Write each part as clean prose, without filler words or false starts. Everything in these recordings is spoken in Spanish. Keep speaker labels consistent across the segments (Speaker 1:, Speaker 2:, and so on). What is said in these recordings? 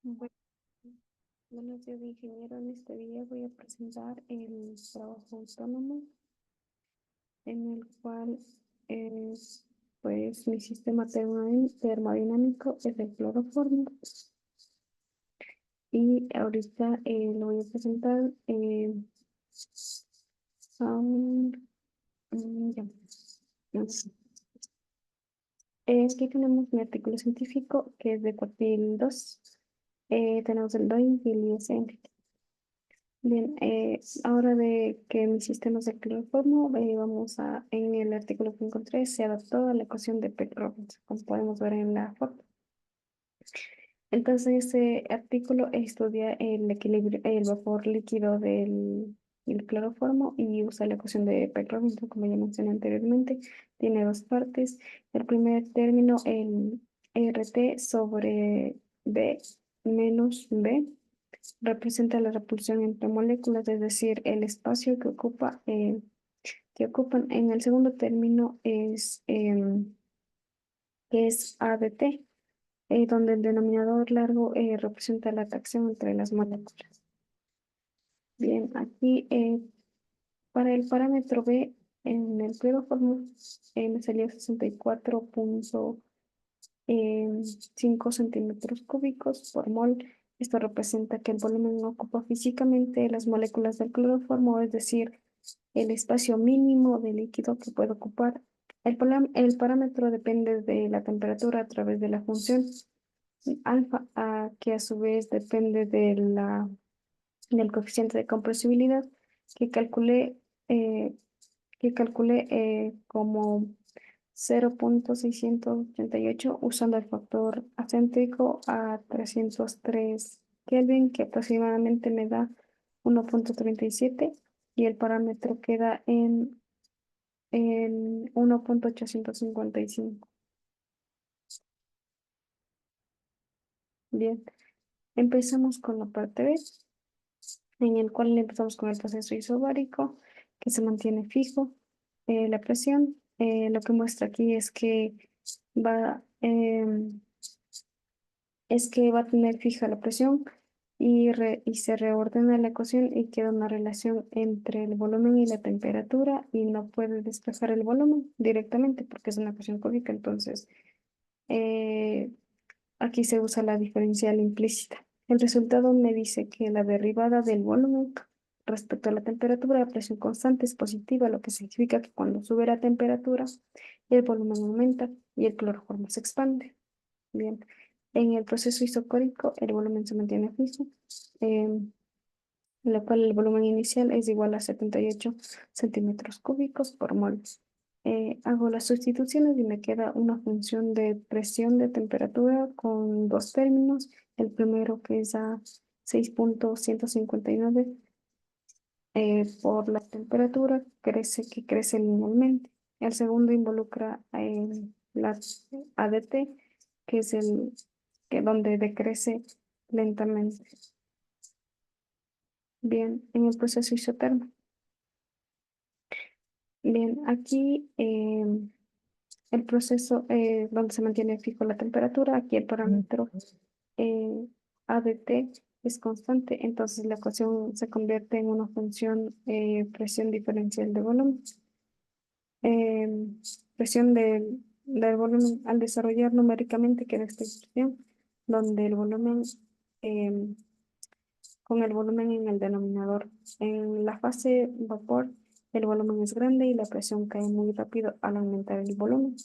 Speaker 1: Bu- Buenos días, ingeniero. En este día voy a presentar el trabajo autónomo en el cual pues mi sistema termodinámico es el cloroformo y ahorita lo voy a presentar. Aún, ya. Yes. Aquí tenemos mi artículo científico que es de cuartil 2. Tenemos el DOI y el ISN. Bien, ahora de que mi sistema es de cloroformo, en el artículo que encontré, se adaptó a la ecuación de Peck-Roberts, como podemos ver en la foto. Entonces, este artículo estudia el equilibrio, el vapor líquido del cloroformo y usa la ecuación de Peck-Robinson, como ya mencioné anteriormente. Tiene dos partes. El primer término, el RT sobre B menos B representa la repulsión entre moléculas, es decir, el espacio que ocupan. En el segundo término es ADT, donde el denominador largo representa la atracción entre las moléculas. Bien, aquí para el parámetro B en el cloroformo me salió 64,5 centímetros cúbicos por mol. Esto representa que el volumen ocupa físicamente las moléculas del cloroformo, es decir, el espacio mínimo de líquido que puede ocupar. El parámetro depende de la temperatura a través de la función alfa, que a su vez depende del coeficiente de compresibilidad que calculé, eh, como 0,688 usando el factor acéntrico a 303 Kelvin, que aproximadamente me da 1,37 y el parámetro queda en 1,855. Bien, empezamos con la parte B, en el cual empezamos con el proceso isobárico, que se mantiene fijo. La presión, lo que muestra aquí va, em, es que va a tener fija la presión y se reordena la ecuación y queda una relación entre el volumen y la temperatura y no puede despejar el volumen directamente porque es una ecuación cúbica. Entonces, eh, aquí se usa la diferencial implícita. El resultado me dice que la derivada del volumen respecto a la temperatura a presión constante es positiva, lo que significa que cuando sube la temperatura, el volumen aumenta y el cloroformo se expande. Bien, en el proceso isocórico el volumen se mantiene fijo, en lo cual el volumen inicial es igual a 78 centímetros cúbicos por mol. Hago las sustituciones y me queda una función de presión de temperatura con dos términos. El primero que es a 6,159 por la temperatura, que crece linealmente. El segundo involucra la ADT, que es donde decrece lentamente. Bien, en el proceso isotermo. Bien, aquí el proceso donde se mantiene fijo la temperatura, aquí el parámetro eh, ADT es constante, entonces la ecuación se convierte en una función presión diferencial de volumen. Eh, Presión del volumen al desarrollar numéricamente queda esta expresión, donde el volumen em, con el volumen en el denominador. En la fase vapor, el volumen es grande y la presión cae muy rápido al aumentar el volumen.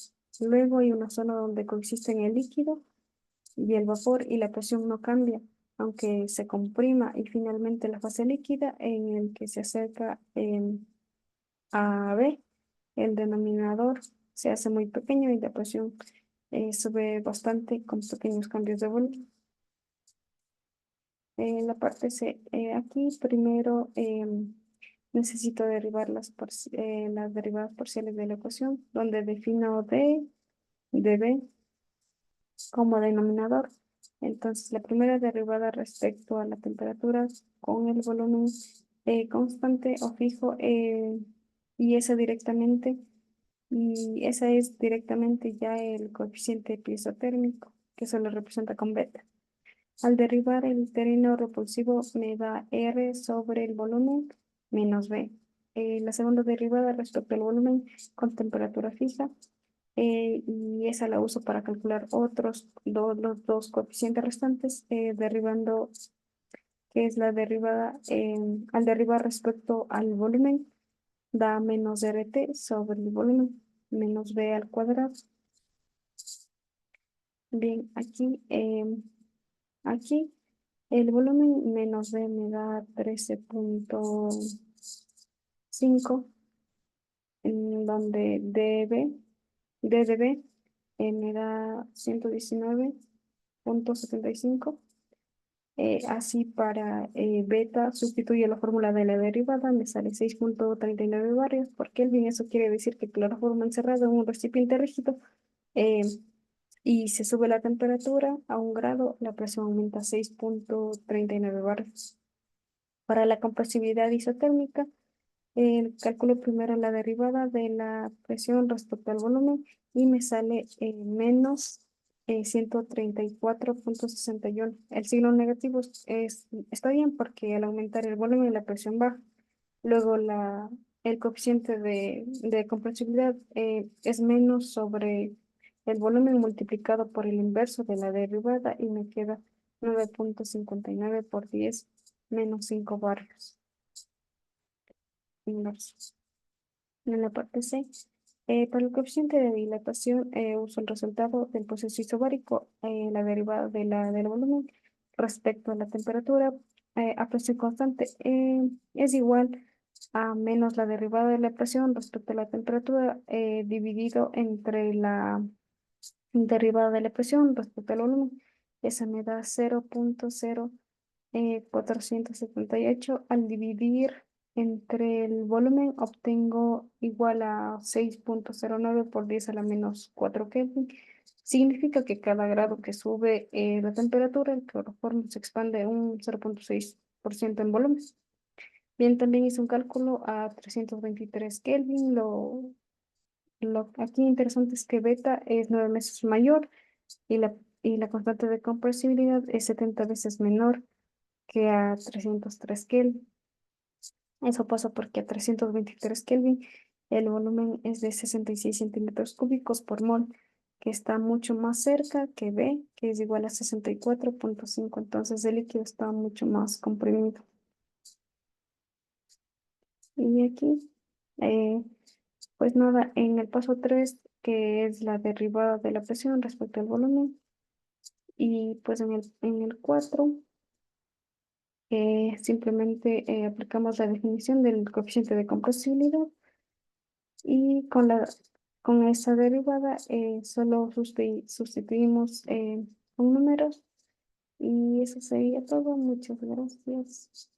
Speaker 1: Luego hay una zona donde coexisten el líquido y el vapor y la presión no cambia, aunque se comprima, y finalmente la fase líquida en el que se acerca a B, el denominador se hace muy pequeño y la presión sube bastante con pequeños cambios de volumen. En la parte C, aquí primero necesito derivar las derivadas parciales de la ecuación, donde defino D de B como denominador. Entonces, la primera derivada respecto a la temperatura con el volumen constante o fijo, y esa directamente, y esa es directamente ya el coeficiente piezotérmico, que se lo representa con beta. Al derribar el terreno repulsivo me da R sobre el volumen menos B. La segunda derivada respecto al volumen con temperatura fija, y esa la uso para calcular los dos coeficientes restantes, derivando, que es la derivada, al derribar respecto al volumen, da menos RT sobre el volumen menos B al cuadrado. Bien, aquí el volumen menos B me da 13,5, en donde D de B, me da 119,75. Así para beta, sustituye la fórmula de la derivada, me sale 6,39 barios por Kelvin. Eso quiere decir que cloroformo encerrado en un recipiente rígido, eh, y se sube la temperatura a 1 grado, la presión aumenta a 6,39 barios. Para la compresibilidad isotérmica, calculo primero la derivada de la presión respecto al volumen y me sale menos 134,61. El signo negativo está bien porque al aumentar el volumen la presión baja. Luego el coeficiente de compresibilidad es menos sobre el volumen multiplicado por el inverso de la derivada y me queda 9,59 por 10 menos 5 barios inversos. En la parte C, para el coeficiente de dilatación, uso el resultado del proceso isobárico, la derivada del volumen respecto a la temperatura, a presión constante, es igual a menos la derivada de la presión respecto a la temperatura, dividido entre la derivada de la presión respecto al volumen. Esa me da 0,478. Al dividir entre el volumen obtengo igual a 6,09 por 10 a la menos 4 Kelvin. Significa que cada grado que sube la temperatura, el cloroformo se expande un 0,6% en volumen. Bien, también hice un cálculo a 323 Kelvin. Lo aquí interesante es que beta es 9 veces mayor y la constante de compresibilidad es 70 veces menor que a 303 Kelvin. Eso pasa porque a 323 Kelvin el volumen es de 66 centímetros cúbicos por mol, que está mucho más cerca que B, que es igual a 64,5. Entonces el líquido está mucho más comprimido. Y aquí, eh, pues nada, en el paso 3, que es la derivada de la presión respecto al volumen, y pues en el 4, simplemente aplicamos la definición del coeficiente de compresibilidad. Y con esa derivada solo sustituimos con números y eso sería todo. Muchas gracias.